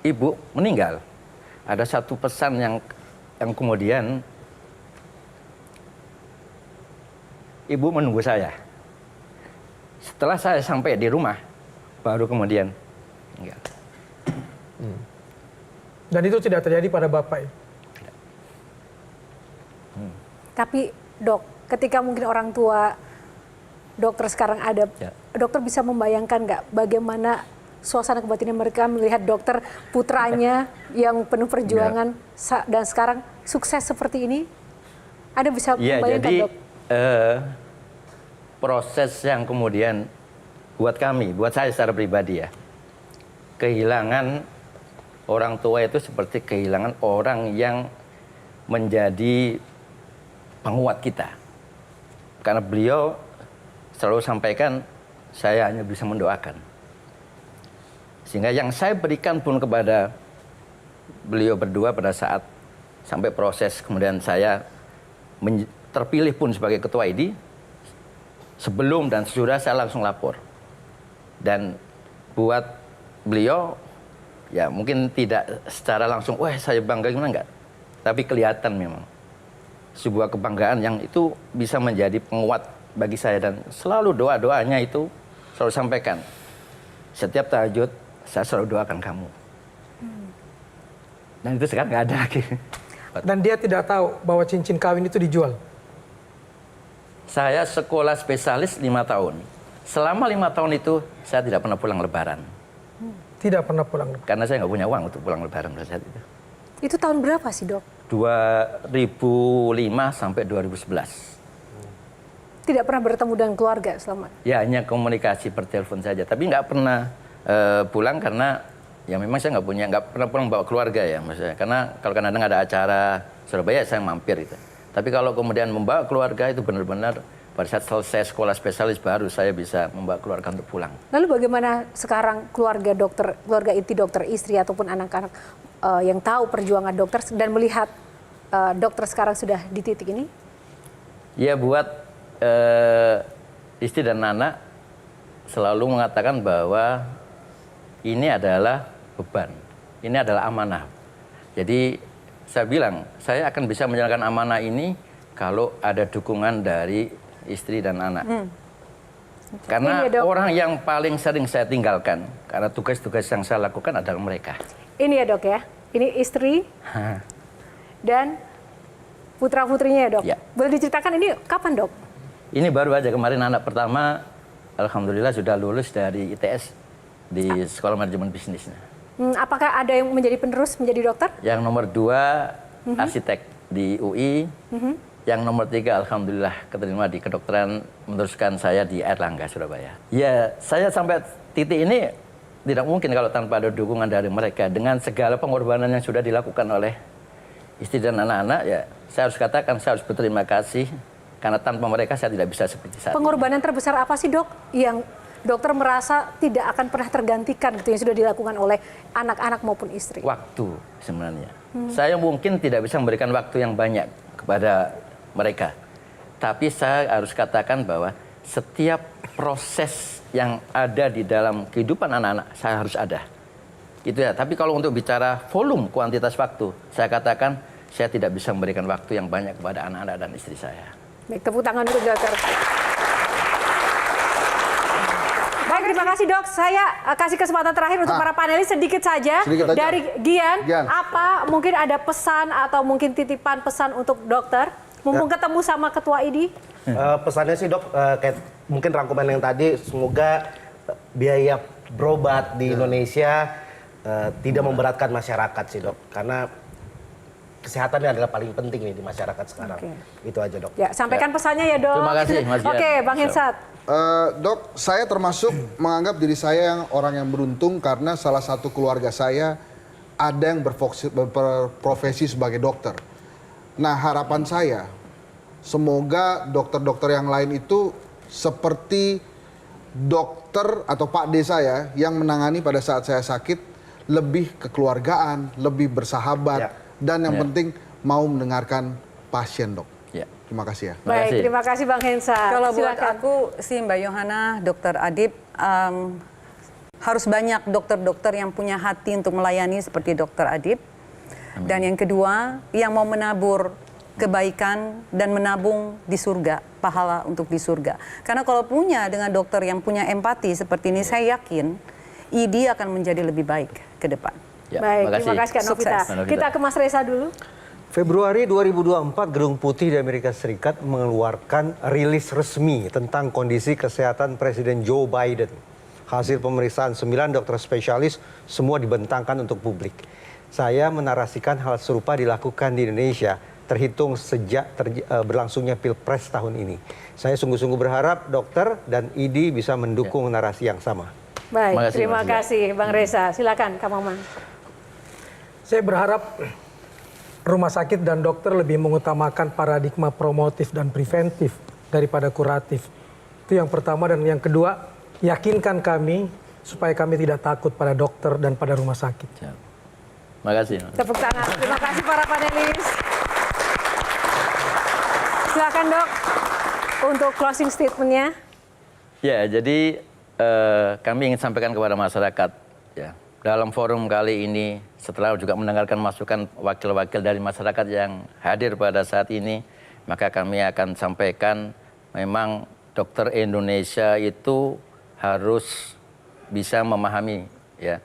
ibu meninggal, ada satu pesan yang kemudian ibu menunggu saya. Setelah saya sampai di rumah, baru kemudian meninggal. Dan itu tidak terjadi pada Bapak ya? Tapi dok, ketika mungkin orang tua dokter sekarang ada, dokter bisa membayangkan nggak bagaimana suasana kebatinan mereka melihat dokter putranya yang penuh perjuangan dan sekarang sukses seperti ini? Ada bisa membayangkan, jadi, dok? Proses yang kemudian buat kami, buat saya secara pribadi ya, kehilangan orang tua itu seperti kehilangan orang yang menjadi penguat kita. Karena beliau selalu sampaikan, saya hanya bisa mendoakan. Sehingga yang saya berikan pun kepada beliau berdua pada saat sampai proses kemudian saya terpilih pun sebagai ketua ID, sebelum dan sesudah saya langsung lapor. Dan buat beliau, ya mungkin tidak secara langsung, wah saya bangga gimana enggak. Tapi kelihatan memang sebuah kebanggaan yang itu bisa menjadi penguat bagi saya. Dan selalu doa-doanya itu selalu sampaikan. Setiap tahajud, saya selalu doakan kamu. Dan itu sekarang nggak ada lagi. Dan dia tidak tahu bahwa cincin kawin itu dijual? Saya sekolah spesialis 5 tahun. Selama 5 tahun itu, saya tidak pernah pulang lebaran. Tidak pernah pulang lebaran? Karena saya nggak punya uang untuk pulang lebaran pada saat itu. Itu tahun berapa sih, dok? 2005 sampai 2011. Tidak pernah bertemu dengan keluarga selama? Ya, hanya komunikasi per telepon saja. Tapi nggak pernah pulang karena ya memang saya nggak pernah pulang bawa keluarga ya, maksudnya. Karena kalau kadang ada acara Surabaya saya mampir itu. Tapi kalau kemudian membawa keluarga itu benar-benar pada saat selesai sekolah spesialis baru saya bisa membawa keluarga untuk pulang. Lalu bagaimana sekarang keluarga dokter, keluarga inti dokter, istri ataupun anak-anak yang tahu perjuangan dokter dan melihat dokter sekarang sudah di titik ini? Ya, buat istri dan anak selalu mengatakan bahwa ini adalah beban, ini adalah amanah. Jadi saya bilang, saya akan bisa menjalankan amanah ini kalau ada dukungan dari istri dan anak. Karena orang yang paling sering saya tinggalkan, karena tugas-tugas yang saya lakukan adalah mereka. Ini ya dok ya, ini istri dan putra-putrinya ya dok. Ya. Boleh diceritakan ini kapan dok? Ini baru aja kemarin anak pertama, alhamdulillah sudah lulus dari ITS di Sekolah Manajemen Bisnisnya. Apakah ada yang menjadi penerus menjadi dokter? Yang nomor 2 arsitek di UI. Yang nomor 3 alhamdulillah keterima di kedokteran meneruskan saya di Airlangga Surabaya. Ya, saya sampai titik ini tidak mungkin kalau tanpa ada dukungan dari mereka. Dengan segala pengorbanan yang sudah dilakukan oleh istri dan anak-anak, ya saya harus katakan saya harus berterima kasih karena tanpa mereka saya tidak bisa seperti saat ini. Pengorbanan terbesar apa sih dok yang dokter merasa tidak akan pernah tergantikan gitu yang sudah dilakukan oleh anak-anak maupun istri? Waktu sebenarnya. Saya mungkin tidak bisa memberikan waktu yang banyak kepada mereka. Tapi saya harus katakan bahwa setiap proses yang ada di dalam kehidupan anak-anak saya harus ada. Gitu ya. Tapi kalau untuk bicara volume, kuantitas waktu, saya katakan saya tidak bisa memberikan waktu yang banyak kepada anak-anak dan istri saya. Baik, tepuk tangan untuk dokter. Baik, terima kasih dok. Saya kasih kesempatan terakhir untuk para panelis sedikit saja. Sedikit aja. Dari Gian, Gian, apa mungkin ada pesan atau mungkin titipan pesan untuk dokter? Mumpung ketemu sama Ketua ID. Pesannya sih dok, kayak mungkin rangkuman yang tadi, semoga biaya berobat di Indonesia tidak memberatkan masyarakat sih dok. Karena kesehatan adalah paling penting nih di masyarakat sekarang. Itu aja dok. Ya, sampaikan pesannya ya dok. Terima kasih Mas Gian. Oke, Bang Hensat. Dok, saya termasuk menganggap diri saya yang orang yang beruntung karena salah satu keluarga saya ada yang berprofesi sebagai dokter. Nah, harapan saya semoga dokter-dokter yang lain itu seperti dokter atau Pak D saya yang menangani pada saat saya sakit, lebih kekeluargaan, lebih bersahabat, dan yang penting mau mendengarkan pasien, dok. Ya. Terima kasih ya. Baik, terima kasih Bang Hensat. Kalau buat Silakan. aku sih Mbak Yohana, Dokter Adib, harus banyak dokter-dokter yang punya hati untuk melayani seperti Dokter Adib. Dan yang kedua, yang mau menabur kebaikan dan menabung di surga, pahala untuk di surga. Karena kalau punya dengan dokter yang punya empati seperti ini, saya yakin ID akan menjadi lebih baik ke depan. Ya, Baik, terima kasih Kak Novita. Sukses. Kita ke Mas Reza dulu. Februari 2024, Gedung Putih di Amerika Serikat mengeluarkan rilis resmi tentang kondisi kesehatan Presiden Joe Biden. Hasil pemeriksaan 9 dokter spesialis semua dibentangkan untuk publik. Saya menarasikan hal serupa dilakukan di Indonesia, terhitung sejak berlangsungnya Pilpres tahun ini. Saya sungguh-sungguh berharap dokter dan ID bisa mendukung narasi yang sama. Baik, terima Mas. kasih Bang Reza. Silakan Kak Maman. Saya berharap rumah sakit dan dokter lebih mengutamakan paradigma promotif dan preventif daripada kuratif. Itu yang pertama. Dan yang kedua, yakinkan kami supaya kami tidak takut pada dokter dan pada rumah sakit. Terima kasih. Tepuk tangan. Terima kasih para panelis. Silakan dok untuk closing statement-nya. Ya, jadi kami ingin sampaikan kepada masyarakat ya, dalam forum kali ini setelah juga mendengarkan masukan wakil-wakil dari masyarakat yang hadir pada saat ini, maka kami akan sampaikan memang dokter Indonesia itu harus bisa memahami ya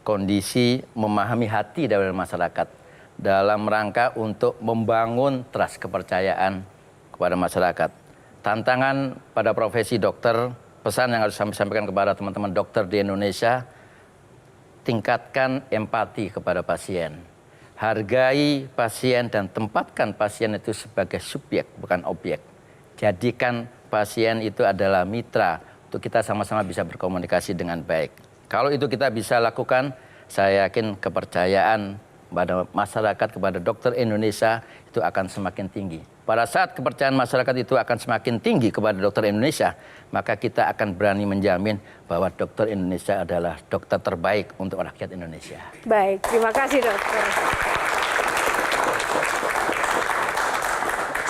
kondisi, memahami hati dari masyarakat dalam rangka untuk membangun trust, kepercayaan kepada masyarakat. Tantangan pada profesi dokter, pesan yang harus kami sampaikan kepada teman-teman dokter di Indonesia, tingkatkan empati kepada pasien. Hargai pasien dan tempatkan pasien itu sebagai subjek, bukan objek. Jadikan pasien itu adalah mitra untuk kita sama-sama bisa berkomunikasi dengan baik. Kalau itu kita bisa lakukan, saya yakin kepercayaan pada masyarakat, kepada dokter Indonesia itu akan semakin tinggi. pada saat kepercayaan masyarakat itu akan semakin tinggi kepada dokter Indonesia, maka kita akan berani menjamin bahwa dokter Indonesia adalah dokter terbaik untuk rakyat Indonesia. Baik, terima kasih dokter.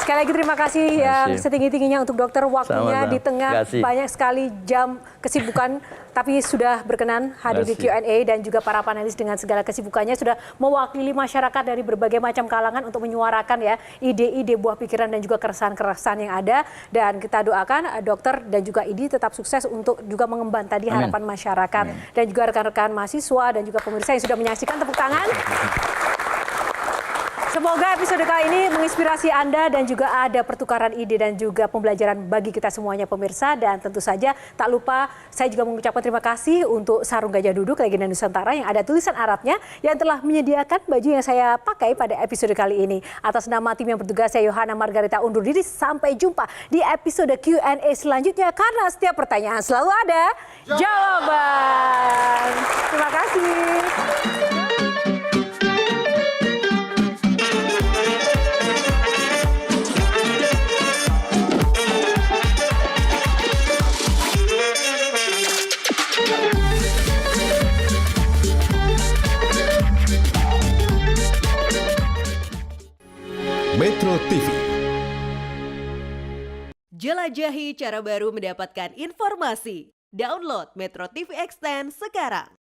Sekali lagi terima kasih yang setinggi-tingginya untuk dokter, waktunya di tengah banyak sekali jam kesibukan, tapi sudah berkenan hadir di Q&A, dan juga para panelis dengan segala kesibukannya sudah mewakili masyarakat dari berbagai macam kalangan untuk menyuarakan ya ide-ide, buah pikiran dan juga keresahan-keresahan yang ada. Dan kita doakan dokter dan juga Idi tetap sukses untuk juga mengemban tadi harapan masyarakat. Dan juga rekan-rekan mahasiswa dan juga pemirsa yang sudah menyaksikan, tepuk tangan. Semoga episode kali ini menginspirasi Anda dan juga ada pertukaran ide dan juga pembelajaran bagi kita semuanya pemirsa. Dan tentu saja tak lupa saya juga mengucapkan terima kasih untuk Sarung Gajah Duduk Legenda Nusantara yang ada tulisan Arabnya yang telah menyediakan baju yang saya pakai pada episode kali ini. Atas nama tim yang bertugas, saya Yohana Margarita undur diri. Sampai jumpa di episode Q&A selanjutnya, karena setiap pertanyaan selalu ada jawaban. Terima kasih. Metro TV. Jelajahi cara baru mendapatkan informasi. Download Metro TV Extend sekarang.